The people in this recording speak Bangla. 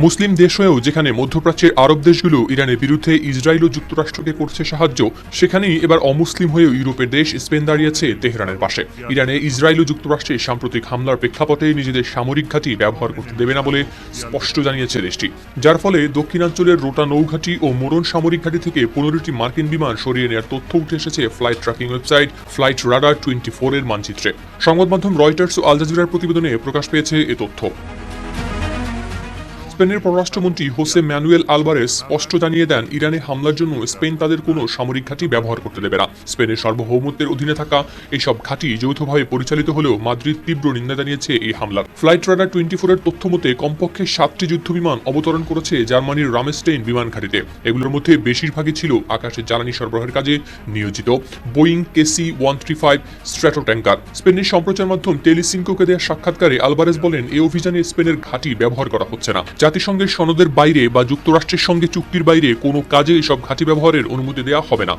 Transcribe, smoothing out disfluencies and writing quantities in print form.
মুসলিম দেশ হয়েও যেখানে মধ্যপ্রাচ্যের আরব দেশগুলো ইরানের বিরুদ্ধে ইসরায়েল ও যুক্তরাষ্ট্রকে করছে সাহায্য, সেখানেই এবার অমুসলিম হয়েও ইউরোপের দেশ স্পেন দাঁড়িয়েছে তেহরানের পাশে। ইরানে ইসরায়েল ও যুক্তরাষ্ট্রের সাম্প্রতিক হামলার প্রেক্ষাপটে নিজেদের সামরিক ঘাঁটি ব্যবহার করতে দেবে না বলে স্পষ্ট জানিয়েছে দেশটি, যার ফলে দক্ষিণাঞ্চলের রোটা নৌঘাঁটি ও মোরন সামরিক ঘাঁটি থেকে 15টি মার্কিন বিমান সরিয়ে নেওয়ার তথ্য উঠে এসেছে flight tracking website flight radar 24 এর মানচিত্রে। সংবাদ মাধ্যম রয়টার্স ও আল জাজিরার প্রতিবেদনে প্রকাশ পেয়েছে এ তথ্য। স্পেনের পররাষ্ট্রমন্ত্রী হোসে ম্যানুয়েল আলবারেস স্পষ্ট জানিয়ে দেন, ইরানে হামলার জন্য স্পেন তাদের কোনো সামরিক ঘাঁটি ব্যবহার করতে দেবে না। স্পেনের সার্বভৌমত্বের অধীনে থাকা এইসব ঘাঁটি যৌথভাবে পরিচালিত হলেও মাদ্রিদ তীব্র নিন্দা জানিয়েছে এই হামলার। ফ্লাইট রাডার 24 এর তথ্য মতে কমপক্ষে 7টি যুদ্ধবিমান অবতরণ করেছে জার্মানির রামেস্টেইন বিমান ঘাঁটিতে। এগুলোর মধ্যে বেশিরভাগই ছিল আকাশে জ্বালানি সরবরাহের কাজে নিয়োজিত বোয়িং KC-135 স্ট্র্যাটো ট্যাঙ্কার। স্পেনের সম্প্রচার মাধ্যম টেলিসিঙ্কোকে দেওয়া সাক্ষাৎকারে আলবারেস বলেন, এই অভিযানে স্পেনের ঘাঁটি ব্যবহার করা হচ্ছে না। জাতিসংঘের সনদের বাইরে বা যুক্তরাষ্ট্রের সঙ্গে চুক্তির বাইরে কোনো কাজে এসব ঘাঁটি ব্যবহারের অনুমতি দেওয়া হবে না।